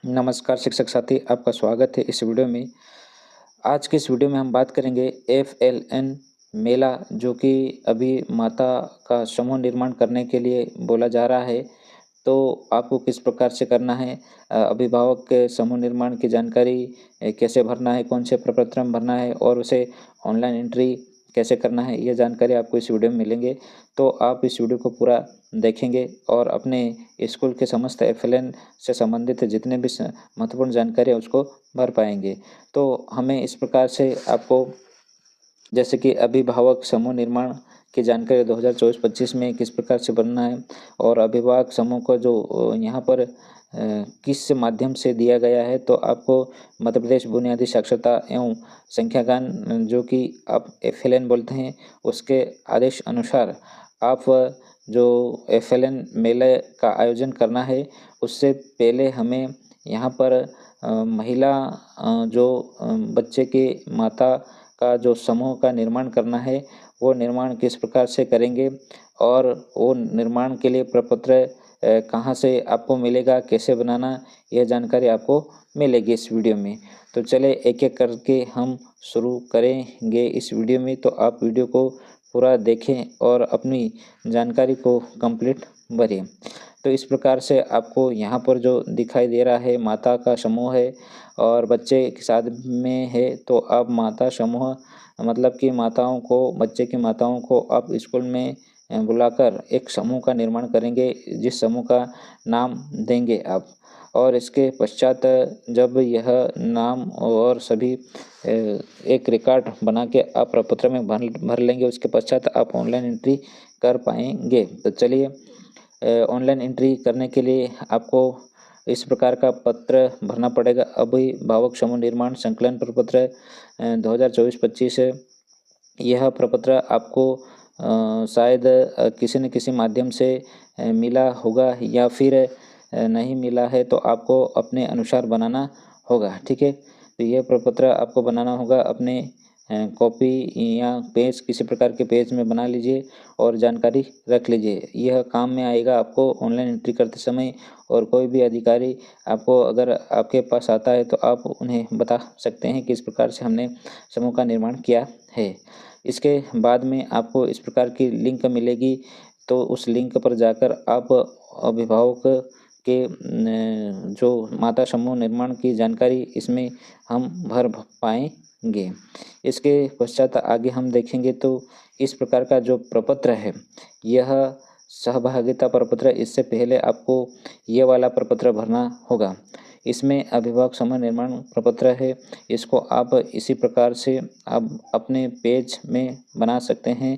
नमस्कार शिक्षक साथी, आपका स्वागत है इस वीडियो में। आज के इस वीडियो में हम बात करेंगे एफएलएन मेला, जो कि अभी माता का समूह निर्माण करने के लिए बोला जा रहा है। तो आपको किस प्रकार से करना है, अभिभावक के समूह निर्माण की जानकारी कैसे भरना है, कौन से प्रपत्र में भरना है और उसे ऑनलाइन एंट्री कैसे करना है, ये जानकारी आपको इस वीडियो में मिलेंगे। तो आप इस वीडियो को पूरा देखेंगे और अपने स्कूल के समस्त एफएलएन से संबंधित जितने भी महत्वपूर्ण जानकारी है उसको भर पाएंगे। तो हमें इस प्रकार से आपको, जैसे कि अभिभावक समूह निर्माण की जानकारी 2024-25 में किस प्रकार से बनना है और अभिभावक समूह को जो यहाँ पर किस माध्यम से दिया गया है, तो आपको मध्य प्रदेश बुनियादी साक्षरता एवं संख्यागान, जो कि आप एफएलएन बोलते हैं, उसके आदेश अनुसार आप जो एफएलएन मेले का आयोजन करना है, उससे पहले हमें यहाँ पर महिला जो बच्चे की माता का जो समूह का निर्माण करना है, वो निर्माण किस प्रकार से करेंगे और वो निर्माण के लिए प्रपत्र कहाँ से आपको मिलेगा, कैसे बनाना, यह जानकारी आपको मिलेगी इस वीडियो में। तो चले एक एक करके हम शुरू करेंगे इस वीडियो में। तो आप वीडियो को पूरा देखें और अपनी जानकारी को कंप्लीट भरें। तो इस प्रकार से आपको यहाँ पर जो दिखाई दे रहा है, माता का समूह है और बच्चे के साथ में है। तो आप माता समूह मतलब कि माताओं को, बच्चे की माताओं को आप स्कूल में बुलाकर एक समूह का निर्माण करेंगे, जिस समूह का नाम देंगे आप। और इसके पश्चात जब यह नाम और सभी एक रिकॉर्ड बना के आप प्रपत्र में भर लेंगे, उसके पश्चात आप ऑनलाइन एंट्री कर पाएंगे। तो चलिए, ऑनलाइन एंट्री करने के लिए आपको इस प्रकार का पत्र भरना पड़ेगा। अभिभावक समूह निर्माण संकलन प्रपत्र 2024-25 है। यह प्रपत्र आपको शायद किसी न किसी माध्यम से मिला होगा या फिर नहीं मिला है, तो आपको अपने अनुसार बनाना होगा। ठीक है, तो यह प्रपत्र आपको बनाना होगा अपने कॉपी या पेज, किसी प्रकार के पेज में बना लीजिए और जानकारी रख लीजिए। यह काम में आएगा आपको ऑनलाइन एंट्री करते समय। और कोई भी अधिकारी आपको अगर आपके पास आता है, तो आप उन्हें बता सकते हैं कि इस प्रकार से हमने समूह का निर्माण किया है। इसके बाद में आपको इस प्रकार की लिंक मिलेगी, तो उस लिंक पर जाकर आप अभिभावक के जो माता समूह निर्माण की जानकारी इसमें हम भर पाएंगे। इसके पश्चात आगे हम देखेंगे तो इस प्रकार का जो प्रपत्र है, यह सहभागिता प्रपत्र। इससे पहले आपको ये वाला प्रपत्र भरना होगा। इसमें अभिभावक समूह निर्माण प्रपत्र है, इसको आप इसी प्रकार से आप अपने पेज में बना सकते हैं।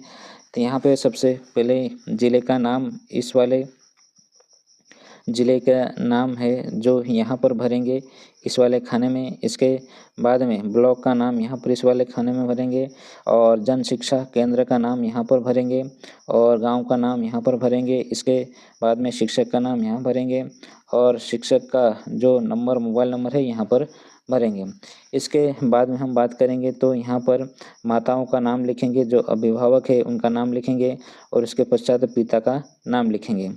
तो यहाँ पे सबसे पहले ज़िले का नाम, इस वाले ज़िले का नाम है जो यहाँ पर भरेंगे इस वाले खाने में। इसके बाद में ब्लॉक का नाम यहाँ पर इस वाले खाने में भरेंगे और जन शिक्षा केंद्र का नाम यहाँ पर भरेंगे और गांव का नाम यहाँ पर भरेंगे। इसके बाद में शिक्षक का नाम यहाँ भरेंगे और शिक्षक का जो नंबर, मोबाइल नंबर है, यहाँ पर भरेंगे। इसके बाद में हम बात करेंगे तो यहाँ पर माताओं का नाम लिखेंगे, जो अभिभावक है उनका नाम लिखेंगे और इसके पश्चात पिता का नाम लिखेंगे।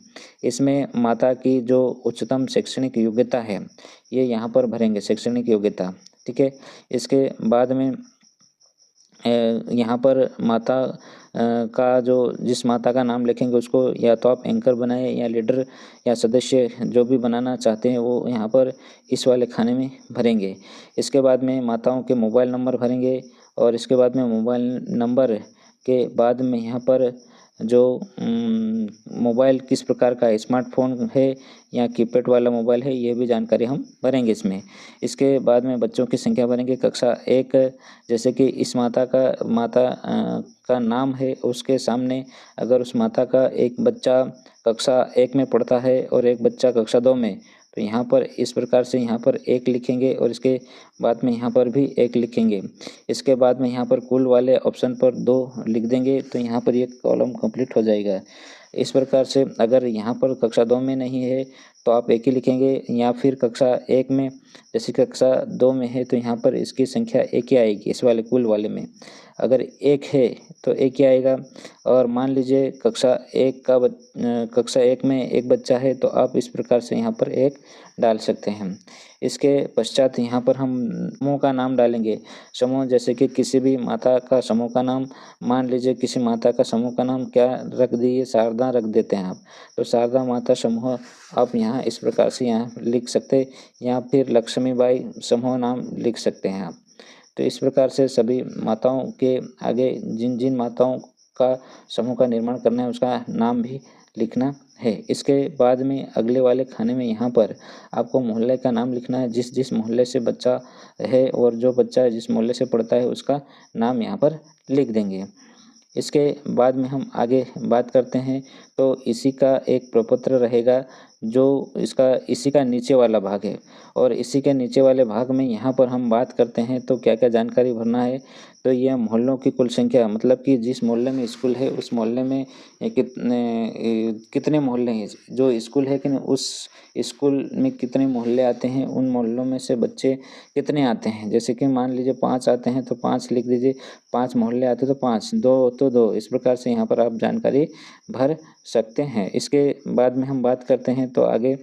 इसमें माता की जो उच्चतम शैक्षणिक योग्यता है, ये यहाँ पर भरेंगे, शैक्षणिक योग्यता। ठीक है, इसके बाद में यहाँ पर माता का जो, जिस माता का नाम लिखेंगे उसको या तो आप एंकर बनाए या लीडर या सदस्य, जो भी बनाना चाहते हैं वो यहाँ पर इस वाले खाने में भरेंगे। इसके बाद में माताओं के मोबाइल नंबर भरेंगे और इसके बाद में मोबाइल नंबर के बाद में यहाँ पर जो मोबाइल किस प्रकार का है, स्मार्टफोन है या कीपैड वाला मोबाइल है, ये भी जानकारी हम भरेंगे इसमें। इसके बाद में बच्चों की संख्या भरेंगे। कक्षा 1, जैसे कि इस माता का नाम है, उसके सामने अगर उस माता का एक बच्चा कक्षा 1 में पढ़ता है और एक बच्चा कक्षा 2 में, तो यहाँ पर इस प्रकार से यहाँ पर 1 लिखेंगे और इसके बाद में यहाँ पर भी 1 लिखेंगे। इसके बाद में यहाँ पर कुल वाले ऑप्शन पर 2 लिख देंगे, तो यहाँ पर ये कॉलम कंप्लीट हो जाएगा। इस प्रकार से अगर यहाँ पर कक्षा 2 में नहीं है तो आप 1 ही लिखेंगे, या फिर कक्षा 1 में, जैसे कक्षा 2 में है तो यहाँ पर इसकी संख्या 1 ही आएगी, इस वाले कुल वाले में अगर 1 है तो 1 ही आएगा। और मान लीजिए कक्षा 1 में एक बच्चा है तो आप इस प्रकार से यहाँ पर 1 डाल सकते हैं। इसके पश्चात यहाँ पर हम समूह का नाम डालेंगे। समूह जैसे कि किसी भी माता का समूह का नाम, मान लीजिए किसी माता का समूह का नाम क्या रख दिए, शारदा रख देते हैं आप, तो शारदा माता समूह आप यहाँ इस प्रकार से यहाँ लिख सकते, या फिर लक्ष्मीबाई समूह नाम लिख सकते हैं आप। तो इस प्रकार से सभी माताओं के आगे जिन जिन माताओं का समूह का निर्माण करना है उसका नाम भी लिखना है। इसके बाद में अगले वाले खाने में यहाँ पर आपको मोहल्ले का नाम लिखना है, जिस जिस मोहल्ले से बच्चा है और जो बच्चा जिस मोहल्ले से पढ़ता है उसका नाम यहाँ पर लिख देंगे। इसके बाद में हम आगे बात करते हैं तो इसी का एक प्रपत्र रहेगा, जो इसी का नीचे वाला भाग है, और इसी के नीचे वाले भाग में यहाँ पर हम बात करते हैं तो क्या क्या जानकारी भरना है। तो यह मोहल्लों की कुल संख्या, मतलब कि जिस मोहल्ले में स्कूल है उस मोहल्ले में कितने मोहल्ले हैं, जो स्कूल है कि उस स्कूल में कितने मोहल्ले आते हैं, उन मोहल्लों में से बच्चे कितने आते हैं। जैसे कि मान लीजिए 5 आते हैं तो 5 लिख दीजिए, 5 मोहल्ले आते तो 5, 2 तो 2, इस प्रकार से यहाँ पर आप जानकारी भर सकते हैं। इसके बाद में हम बात करते हैं तो आगे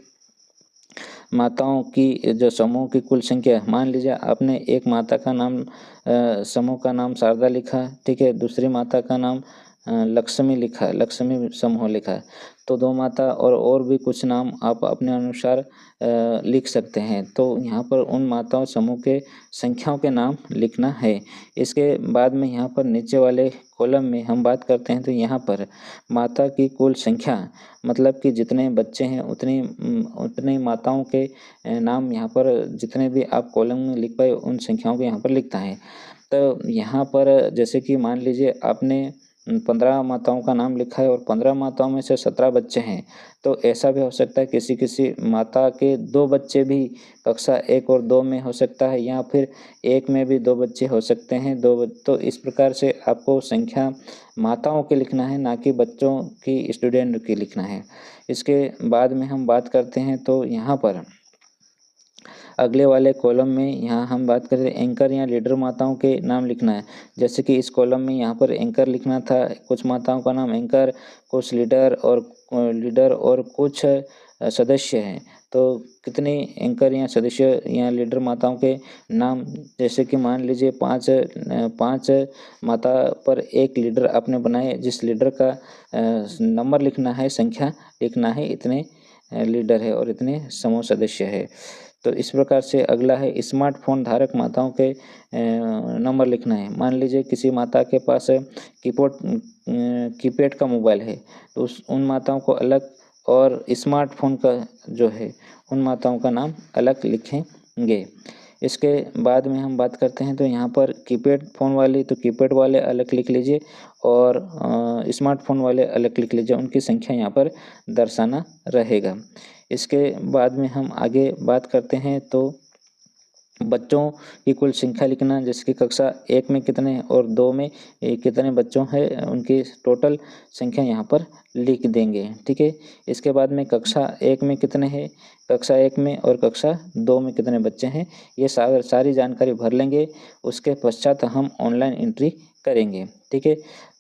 माताओं की जो समूह की कुल संख्या, मान लीजिए आपने एक माता का नाम समूह का नाम शारदा लिखा, ठीक है, दूसरी माता का नाम लक्ष्मी लिखा, लक्ष्मी समूह लिखा, तो 2 माता और भी कुछ नाम आप अपने अनुसार लिख सकते हैं। तो यहाँ पर उन माताओं समूह के संख्याओं के नाम लिखना है। इसके बाद में यहाँ पर नीचे वाले कॉलम में हम बात करते हैं तो यहाँ पर माता की कुल संख्या, मतलब कि जितने बच्चे हैं उतनी माताओं के नाम यहाँ पर जितने भी आप कॉलम में लिख पाए उन संख्याओं को यहाँ पर लिखता है। तो यहाँ पर जैसे कि मान लीजिए आपने 15 माताओं का नाम लिखा है और 15 माताओं में से 17 बच्चे हैं, तो ऐसा भी हो सकता है किसी किसी माता के 2 बच्चे भी कक्षा 1 और 2 में हो सकता है, या फिर 1 में भी 2 बच्चे हो सकते हैं, तो इस प्रकार से आपको संख्या माताओं के लिखना है, ना कि बच्चों की, स्टूडेंट की लिखना है। इसके बाद में हम बात करते हैं तो यहाँ पर अगले वाले कॉलम में यहाँ हम बात करें एंकर या लीडर माताओं के नाम लिखना है। जैसे कि इस कॉलम में यहाँ पर एंकर लिखना था, कुछ माताओं का नाम एंकर, कुछ लीडर और कुछ सदस्य हैं। तो कितने एंकर या सदस्य या लीडर माताओं के नाम, जैसे कि मान लीजिए 5 माता पर एक लीडर आपने बनाए, जिस लीडर का नंबर लिखना है, संख्या लिखना है, इतने लीडर है और इतने समूह सदस्य है। तो इस प्रकार से अगला है स्मार्टफोन धारक माताओं के नंबर लिखना है। मान लीजिए किसी माता के पास कीपैड का मोबाइल है, तो उन माताओं को अलग, और स्मार्टफोन का जो है उन माताओं का नाम अलग लिखेंगे। इसके बाद में हम बात करते हैं तो यहाँ पर कीपैड फ़ोन वाले तो कीपैड वाले अलग लिख लीजिए, और स्मार्टफोन वाले अलग लिख लीजिए, उनकी संख्या यहाँ पर दर्शाना रहेगा। इसके बाद में हम आगे बात करते हैं तो बच्चों की कुल संख्या लिखना, जैसे कि कक्षा 1 में कितने और 2 में कितने बच्चों हैं, उनकी टोटल संख्या यहाँ पर लिख देंगे, ठीक है। इसके बाद में कक्षा 1 में कितने हैं, कक्षा 1 में और कक्षा 2 में कितने बच्चे हैं, ये सारी जानकारी भर लेंगे। उसके पश्चात हम ऑनलाइन एंट्री करेंगे, ठीक है।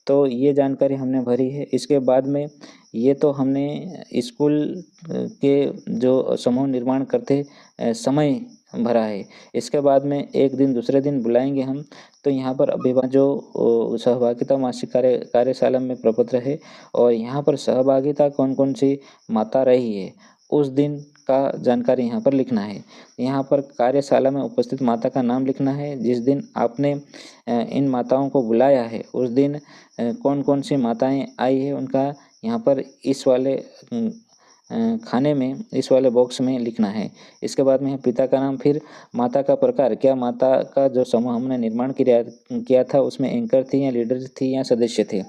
तो ये जानकारी हमने भरी है। इसके बाद में ये तो हमने स्कूल के जो समूह निर्माण करते समय भरा है। इसके बाद में एक दिन दूसरे दिन बुलाएंगे हम, तो यहाँ पर जो सहभागिता मासिक कार्यशाला में प्रपत्र है, और यहाँ पर सहभागिता कौन कौन सी माता रही है उस दिन का जानकारी यहाँ पर लिखना है। यहाँ पर कार्यशाला में उपस्थित माता का नाम लिखना है, जिस दिन आपने इन माताओं को बुलाया है उस दिन कौन कौन सी माताएं आई है उनका यहाँ पर इस वाले खाने में, इस वाले बॉक्स में लिखना है। इसके बाद में पिता का नाम, फिर माता का प्रकार, क्या माता का जो समूह हमने निर्माण किया था उसमें एंकर थी या लीडर थी या सदस्य थे।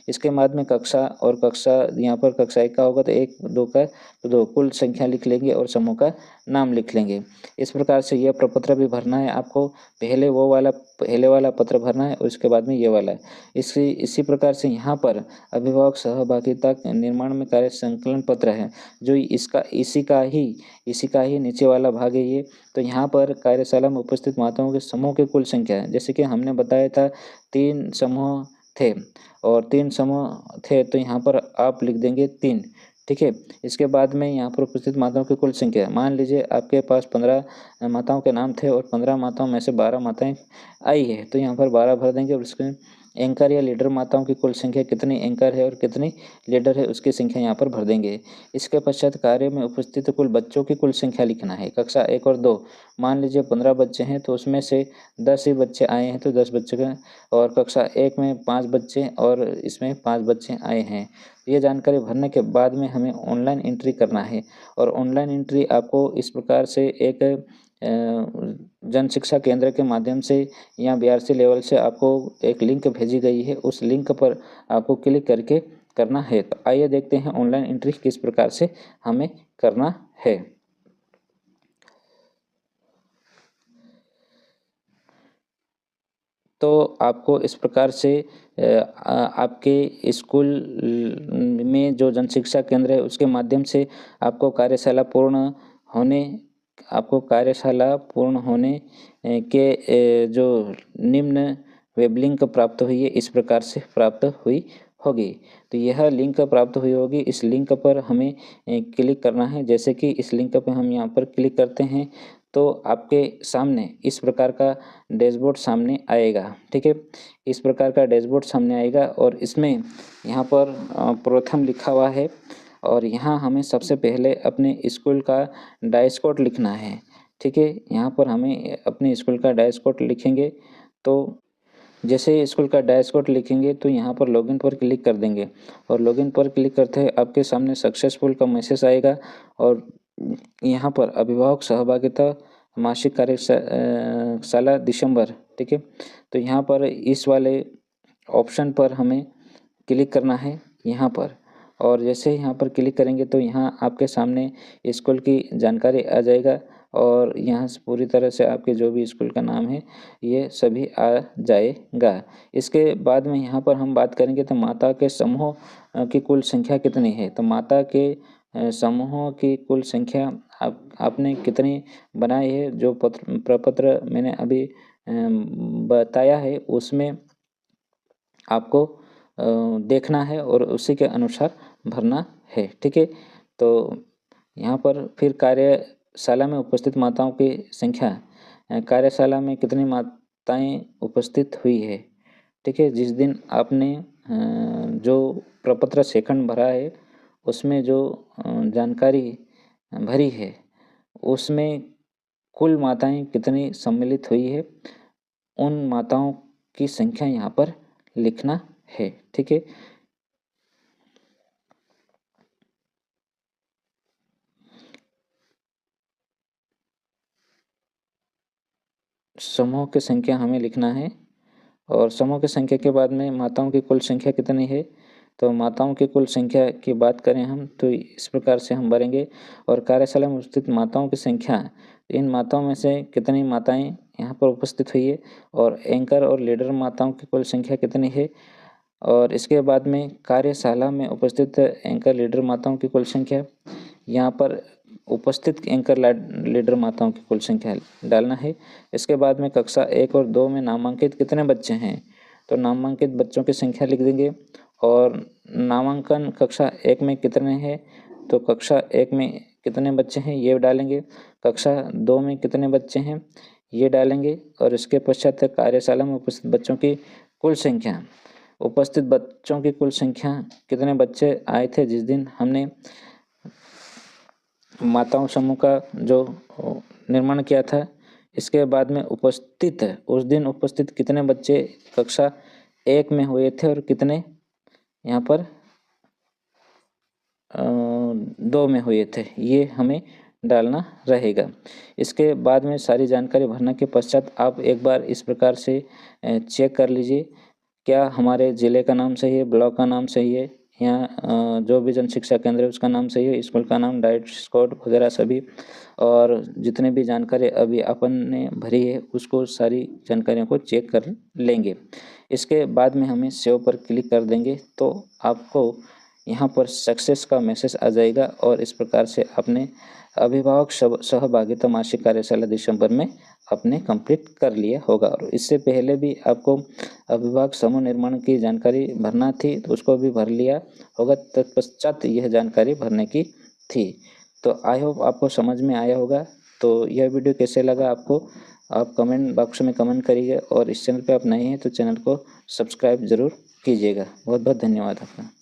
इसके बाद में कक्षा, और कक्षा यहाँ पर कक्षा 1 का होगा तो 1, 2 का तो 2, कुल संख्या लिख लेंगे और समूह का नाम लिख लेंगे। इस प्रकार से यह प्रपत्र भी भरना है आपको। पहले वाला पत्र भरना है और उसके बाद में ये वाला है। इसी प्रकार से यहाँ पर अभिभावक सहभागिता निर्माण में कार्य संकलन पत्र है, जो इसी का ही नीचे वाला भाग है ये। तो यहाँ पर कार्यशाला में उपस्थित माताओं के समूह की कुल संख्या है, जैसे कि हमने बताया था 3 समूह थे और 3 समूह थे, तो यहाँ पर आप लिख देंगे 3। ठीक है। इसके बाद में यहाँ पर उपस्थित माताओं की कुल संख्या है। मान लीजिए आपके पास 15 माताओं के नाम थे और 15 माताओं में से 12 माताएं आई है, तो यहाँ पर 12 भर देंगे और उसके एंकर या लीडर माताओं की कुल संख्या कितनी एंकर है और कितनी लीडर है उसकी संख्या यहाँ पर भर देंगे। इसके पश्चात कार्य में उपस्थित कुल बच्चों की कुल संख्या लिखना है। कक्षा 1 और 2 मान लीजिए 15 बच्चे हैं, तो उसमें से 10 ही बच्चे आए हैं, तो 10 बच्चे का, और कक्षा 1 में 5 बच्चे और इसमें 5 बच्चे आए हैं। ये जानकारी भरने के बाद में हमें ऑनलाइन एंट्री करना है और ऑनलाइन एंट्री आपको इस प्रकार से एक जन शिक्षा केंद्र के माध्यम से या बीआरसी लेवल से आपको एक लिंक भेजी गई है, उस लिंक पर आपको क्लिक करके करना है। तो आइए देखते हैं ऑनलाइन एंट्री किस प्रकार से हमें करना है। तो आपको इस प्रकार से आपके स्कूल में जो जन शिक्षा केंद्र है उसके माध्यम से आपको कार्यशाला पूर्ण होने के जो निम्न वेब लिंक प्राप्त हुई है, इस प्रकार से प्राप्त हुई होगी। तो यह लिंक प्राप्त हुई होगी, इस लिंक पर हमें क्लिक करना है। जैसे कि इस लिंक पर हम यहाँ पर क्लिक करते हैं तो आपके सामने इस प्रकार का डैशबोर्ड सामने आएगा। ठीक है, इस प्रकार का डैशबोर्ड सामने आएगा और इसमें यहाँ पर प्रथम लिखा हुआ है और यहाँ हमें सबसे पहले अपने स्कूल का डाइस कोड लिखना है। ठीक है, यहाँ पर हमें अपने स्कूल का डाइस कोड लिखेंगे। तो जैसे ही स्कूल का डैश कोड लिखेंगे तो यहाँ पर लॉगिन पर क्लिक कर देंगे और लॉगिन पर क्लिक करते ही आपके सामने सक्सेसफुल का मैसेज आएगा और यहाँ पर अभिभावक सहभागिता मासिक कार्यशाला दिसंबर। ठीक है, तो यहाँ पर इस वाले ऑप्शन पर हमें क्लिक करना है यहाँ पर, और जैसे ही यहाँ पर क्लिक करेंगे तो यहाँ आपके सामने स्कूल की जानकारी आ जाएगा और यहाँ से पूरी तरह से आपके जो भी स्कूल का नाम है ये सभी आ जाएगा। इसके बाद में यहाँ पर हम बात करेंगे तो माता के समूह की कुल संख्या कितनी है। तो माता के समूहों की कुल संख्या आपने कितनी बनाई है, जो प्रपत्र मैंने अभी बताया है उसमें आपको देखना है और उसी के अनुसार भरना है। ठीक है, तो यहाँ पर फिर कार्यशाला में उपस्थित माताओं की संख्या, कार्यशाला में कितनी माताएं उपस्थित हुई है। ठीक है, जिस दिन आपने जो प्रपत्र सेकंड भरा है उसमें जो जानकारी भरी है उसमें कुल माताएं कितनी सम्मिलित हुई है, उन माताओं की संख्या यहाँ पर लिखना है। ठीक है, समूह की संख्या हमें लिखना है और समूह की संख्या के बाद में माताओं की कुल संख्या कितनी है। तो माताओं की कुल संख्या की बात करें हम तो इस प्रकार से हम भरेंगे और कार्यशाला में उपस्थित माताओं की संख्या, इन माताओं में से कितनी माताएं यहाँ पर उपस्थित हुई है और एंकर और लीडर माताओं की कुल संख्या कितनी है। और इसके बाद में कार्यशाला में उपस्थित एंकर लीडर माताओं की कुल संख्या, यहाँ पर उपस्थित एंकर लीडर माताओं की कुल संख्या डालना है। इसके बाद में कक्षा 1 और 2 में नामांकित कितने बच्चे हैं, तो नामांकित बच्चों की संख्या लिख देंगे और नामांकन कक्षा 1 में कितने हैं, तो कक्षा 1 में कितने बच्चे हैं ये डालेंगे, कक्षा 2 में कितने बच्चे हैं ये डालेंगे और इसके पश्चात कार्यशाला में उपस्थित बच्चों की कुल संख्या, उपस्थित बच्चों की कुल संख्या कितने बच्चे आए थे जिस दिन हमने माताओं समूह का जो निर्माण किया था। इसके बाद में उपस्थित उस दिन उपस्थित कितने बच्चे कक्षा 1 में हुए थे और कितने यहाँ पर 2 में हुए थे, ये हमें डालना रहेगा। इसके बाद में सारी जानकारी भरने के पश्चात आप एक बार इस प्रकार से चेक कर लीजिए क्या हमारे ज़िले का नाम सही है, ब्लॉक का नाम सही है, यहाँ जो भी जन शिक्षा केंद्र है उसका नाम सही है, स्कूल का नाम, डाइस कोड वगैरह सभी, और जितने भी जानकारी अभी अपन ने भरी है उसको सारी जानकारियों को चेक कर लेंगे। इसके बाद में हमें सेव पर क्लिक कर देंगे तो आपको यहाँ पर सक्सेस का मैसेज आ जाएगा और इस प्रकार से आपने अभिभावक सहभागिता मासिक कार्यशाला दिसंबर में आपने कंप्लीट कर लिया होगा। और इससे पहले भी आपको अभिभावक समूह निर्माण की जानकारी भरना थी तो उसको भी भर लिया होगा, तत्पश्चात यह जानकारी भरने की थी। तो आई होप आपको समझ में आया होगा। तो यह वीडियो कैसे लगा आपको, आप कमेंट बॉक्स में कमेंट करिए और इस चैनल पे आप नए हैं तो चैनल को सब्सक्राइब ज़रूर कीजिएगा। बहुत बहुत धन्यवाद आपका।